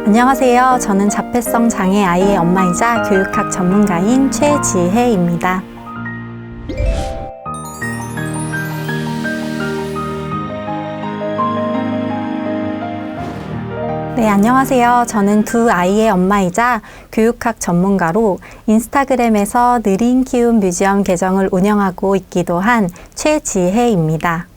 안녕하세요. 저는 자폐성 장애 아이의 엄마이자 교육학 전문가인 최지혜입니다. 네, 안녕하세요. 저는 두 아이의 엄마이자 교육학 전문가로 인스타그램에서 느린 키움 뮤지엄 계정을 운영하고 있기도 한 최지혜입니다.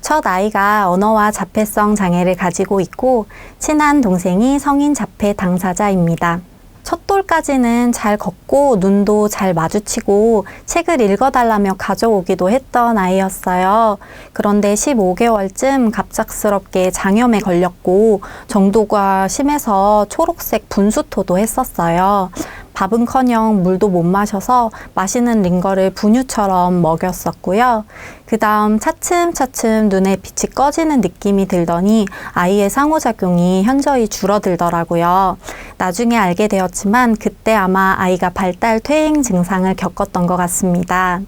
첫 아이가 언어와 자폐성 장애를 가지고 있고 친한 동생이 성인 자폐 당사자입니다. 첫 돌까지는 잘 걷고 눈도 잘 마주치고 책을 읽어달라며 가져오기도 했던 아이였어요. 그런데 15개월쯤 갑작스럽게 장염에 걸렸고 정도가 심해서 초록색 분수토도 했었어요. 밥은커녕 물도 못 마셔서 마시는 링거를 분유처럼 먹였었고요. 그 다음 차츰차츰 눈에 빛이 꺼지는 느낌이 들더니 아이의 상호작용이 현저히 줄어들더라고요. 나중에 알게 되었지만 그때 아마 아이가 발달 퇴행 증상을 겪었던 것 같습니다.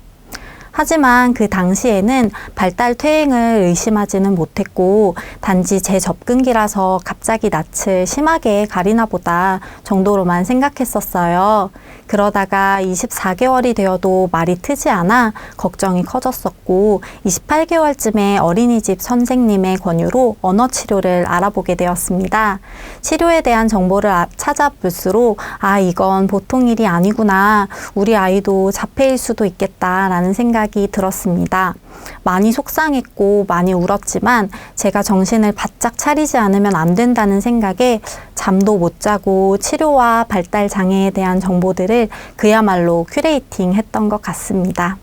하지만 그 당시에는 발달 퇴행을 의심하지는 못했고 단지 제 접근기라서 갑자기 낯을 심하게 가리나 보다 정도로만 생각했었어요. 그러다가 24개월이 되어도 말이 트지 않아 걱정이 커졌었고 28개월쯤에 어린이집 선생님의 권유로 언어 치료를 알아보게 되었습니다. 치료에 대한 정보를 찾아볼수록 이건 보통 일이 아니구나. 우리 아이도 자폐일 수도 있겠다라는 생각이 들었습니다. 많이 속상했고 많이 울었지만 제가 정신을 바짝 차리지 않으면 안 된다는 생각에 잠도 못 자고 치료와 발달 장애에 대한 정보들을 그야말로 큐레이팅 했던 것 같습니다.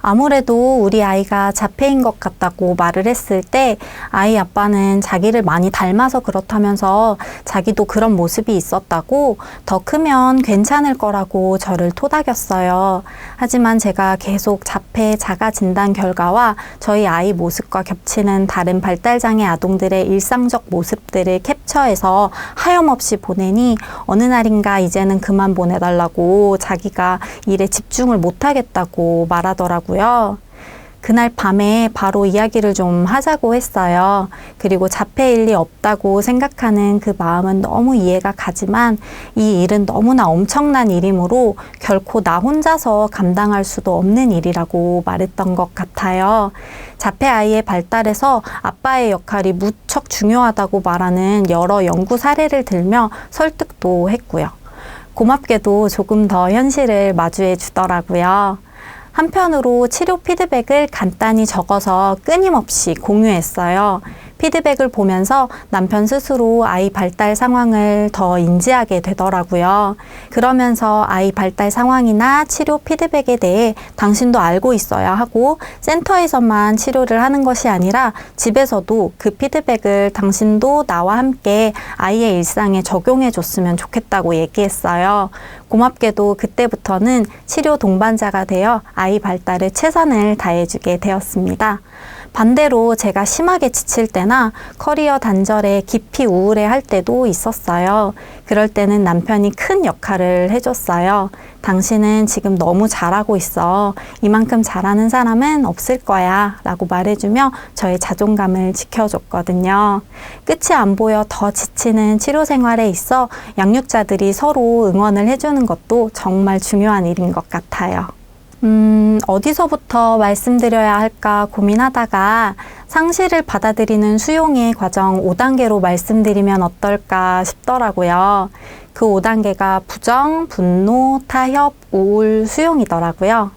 아무래도 우리 아이가 자폐인 것 같다고 말을 했을 때 아이 아빠는 자기를 많이 닮아서 그렇다면서 자기도 그런 모습이 있었다고 더 크면 괜찮을 거라고 저를 토닥였어요. 하지만 제가 계속 자폐 자가 진단 결과와 저희 아이 모습과 겹치는 다른 발달장애 아동들의 일상적 모습들을 캡처해서 하염없이 보내니 어느 날인가 이제는 그만 보내달라고 자기가 일에 집중을 못하겠다고 말하더라고요. 그날 밤에 바로 이야기를 좀 하자고 했어요. 그리고 자폐일 리 없다고 생각하는 그 마음은 너무 이해가 가지만 이 일은 너무나 엄청난 일이므로 결코 나 혼자서 감당할 수도 없는 일이라고 말했던 것 같아요. 자폐 아이의 발달에서 아빠의 역할이 무척 중요하다고 말하는 여러 연구 사례를 들며 설득도 했고요. 고맙게도 조금 더 현실을 마주해 주더라고요. 한편으로 치료 피드백을 간단히 적어서 끊임없이 공유했어요. 피드백을 보면서 남편 스스로 아이 발달 상황을 더 인지하게 되더라고요. 그러면서 아이 발달 상황이나 치료 피드백에 대해 당신도 알고 있어야 하고 센터에서만 치료를 하는 것이 아니라 집에서도 그 피드백을 당신도 나와 함께 아이의 일상에 적용해 줬으면 좋겠다고 얘기했어요. 고맙게도 그때부터는 치료 동반자가 되어 아이 발달에 최선을 다해주게 되었습니다. 반대로 제가 심하게 지칠 때나 커리어 단절에 깊이 우울해할 때도 있었어요. 그럴 때는 남편이 큰 역할을 해줬어요. 당신은 지금 너무 잘하고 있어. 이만큼 잘하는 사람은 없을 거야 라고 말해주며 저의 자존감을 지켜줬거든요. 끝이 안 보여 더 지치는 치료 생활에 있어 양육자들이 서로 응원을 해주는 것도 정말 중요한 일인 것 같아요. 어디서부터 말씀드려야 할까 고민하다가 상실을 받아들이는 수용의 과정 5단계로 말씀드리면 어떨까 싶더라고요. 그 5단계가 부정, 분노, 타협, 우울, 수용이더라고요.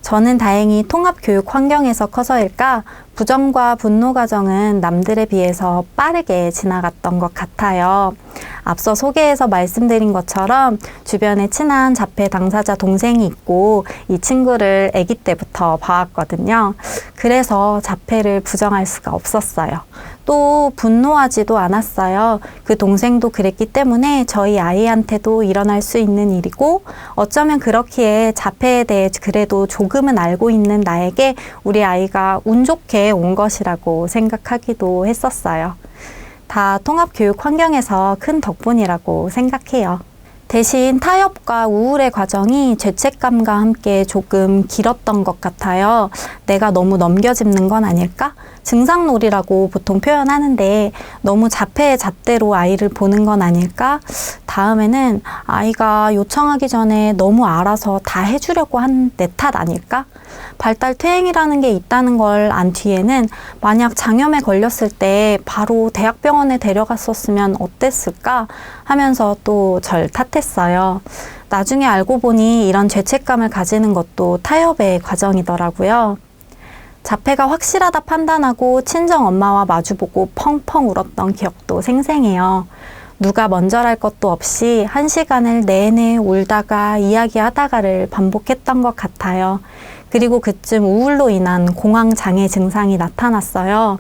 저는 다행히 통합교육 환경에서 커서일까 부정과 분노 과정은 남들에 비해서 빠르게 지나갔던 것 같아요. 앞서 소개해서 말씀드린 것처럼 주변에 친한 자폐 당사자 동생이 있고 이 친구를 아기 때부터 봐왔거든요. 그래서 자폐를 부정할 수가 없었어요. 또 분노하지도 않았어요. 그 동생도 그랬기 때문에 저희 아이한테도 일어날 수 있는 일이고 어쩌면 그렇기에 자폐에 대해 그래도 조금은 알고 있는 나에게 우리 아이가 운 좋게 온 것이라고 생각하기도 했었어요. 다 통합교육 환경에서 큰 덕분이라고 생각해요. 대신 타협과 우울의 과정이 죄책감과 함께 조금 길었던 것 같아요. 내가 너무 넘겨짚는 건 아닐까? 증상놀이라고 보통 표현하는데 너무 자폐의 잣대로 아이를 보는 건 아닐까? 다음에는 아이가 요청하기 전에 너무 알아서 다 해주려고 한 내 탓 아닐까? 발달 퇴행이라는 게 있다는 걸 안 뒤에는 만약 장염에 걸렸을 때 바로 대학병원에 데려갔었으면 어땠을까 하면서 또 절 탓했어요. 나중에 알고 보니 이런 죄책감을 가지는 것도 타협의 과정이더라고요. 자폐가 확실하다 판단하고 친정 엄마와 마주보고 펑펑 울었던 기억도 생생해요. 누가 먼저랄 것도 없이 1시간을 내내 울다가 이야기하다가를 반복했던 것 같아요. 그리고 그쯤 우울로 인한 공황장애 증상이 나타났어요.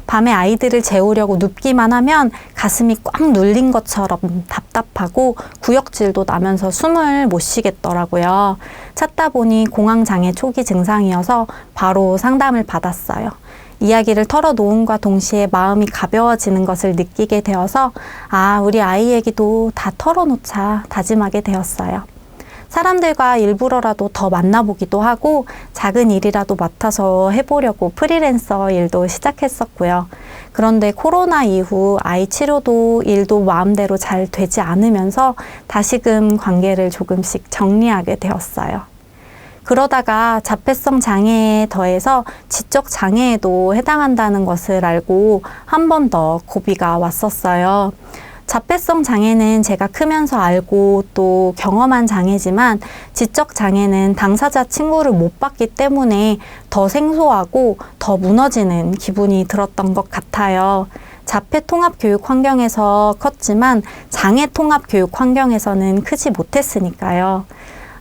밤에 아이들을 재우려고 눕기만 하면 가슴이 꽉 눌린 것처럼 답답하고 구역질도 나면서 숨을 못 쉬겠더라고요. 찾다 보니 공황장애 초기 증상이어서 바로 상담을 받았어요. 이야기를 털어놓음과 동시에 마음이 가벼워지는 것을 느끼게 되어서 우리 아이 얘기도 다 털어놓자 다짐하게 되었어요. 사람들과 일부러라도 더 만나보기도 하고 작은 일이라도 맡아서 해보려고 프리랜서 일도 시작했었고요. 그런데 코로나 이후 아이 치료도 일도 마음대로 잘 되지 않으면서 다시금 관계를 조금씩 정리하게 되었어요. 그러다가 자폐성 장애에 더해서 지적 장애에도 해당한다는 것을 알고 한 번 더 고비가 왔었어요. 자폐성 장애는 제가 크면서 알고 또 경험한 장애지만 지적 장애는 당사자 친구를 못 봤기 때문에 더 생소하고 더 무너지는 기분이 들었던 것 같아요. 자폐 통합 교육 환경에서 컸지만 장애 통합 교육 환경에서는 크지 못했으니까요.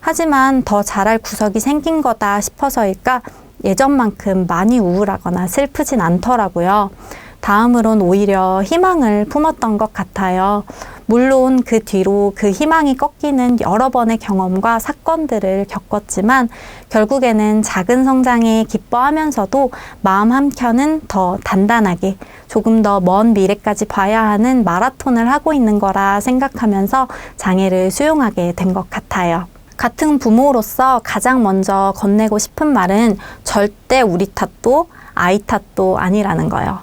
하지만 더 잘할 구석이 생긴 거다 싶어서일까 예전만큼 많이 우울하거나 슬프진 않더라고요. 다음으론 오히려 희망을 품었던 것 같아요. 물론 그 뒤로 그 희망이 꺾이는 여러 번의 경험과 사건들을 겪었지만 결국에는 작은 성장에 기뻐하면서도 마음 한켠은 더 단단하게 조금 더 먼 미래까지 봐야 하는 마라톤을 하고 있는 거라 생각하면서 장애를 수용하게 된 것 같아요. 같은 부모로서 가장 먼저 건네고 싶은 말은 절대 우리 탓도 아이 탓도 아니라는 거예요.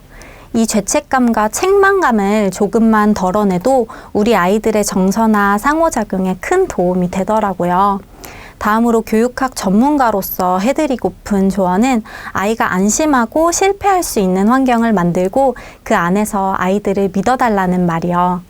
이 죄책감과 책망감을 조금만 덜어내도 우리 아이들의 정서나 상호작용에 큰 도움이 되더라고요. 다음으로 교육학 전문가로서 해드리고픈 조언은 아이가 안심하고 실패할 수 있는 환경을 만들고 그 안에서 아이들을 믿어달라는 말이요.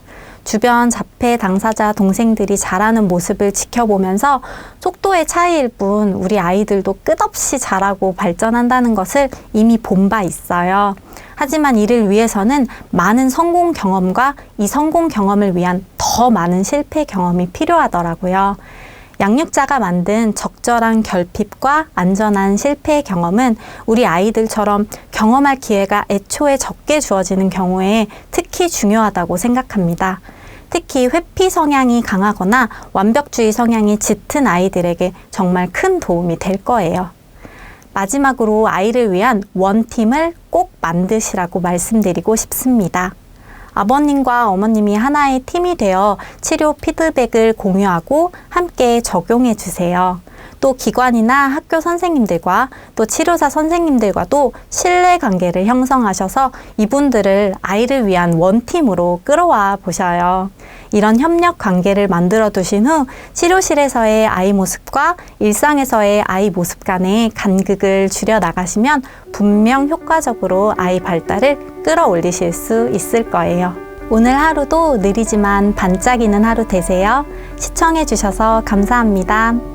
주변 자폐 당사자 동생들이 잘하는 모습을 지켜보면서 속도의 차이일 뿐 우리 아이들도 끝없이 잘하고 발전한다는 것을 이미 본 바 있어요. 하지만 이를 위해서는 많은 성공 경험과 이 성공 경험을 위한 더 많은 실패 경험이 필요하더라고요. 양육자가 만든 적절한 결핍과 안전한 실패 경험은 우리 아이들처럼 경험할 기회가 애초에 적게 주어지는 경우에 특히 중요하다고 생각합니다. 특히 회피 성향이 강하거나 완벽주의 성향이 짙은 아이들에게 정말 큰 도움이 될 거예요. 마지막으로 아이를 위한 원팀을 꼭 만드시라고 말씀드리고 싶습니다. 아버님과 어머님이 하나의 팀이 되어 치료 피드백을 공유하고 함께 적용해 주세요. 또 기관이나 학교 선생님들과 또 치료사 선생님들과도 신뢰 관계를 형성하셔서 이분들을 아이를 위한 원팀으로 끌어와 보셔요. 이런 협력 관계를 만들어 두신 후 치료실에서의 아이 모습과 일상에서의 아이 모습 간의 간극을 줄여 나가시면 분명 효과적으로 아이 발달을 끌어올리실 수 있을 거예요. 오늘 하루도 느리지만 반짝이는 하루 되세요. 시청해 주셔서 감사합니다.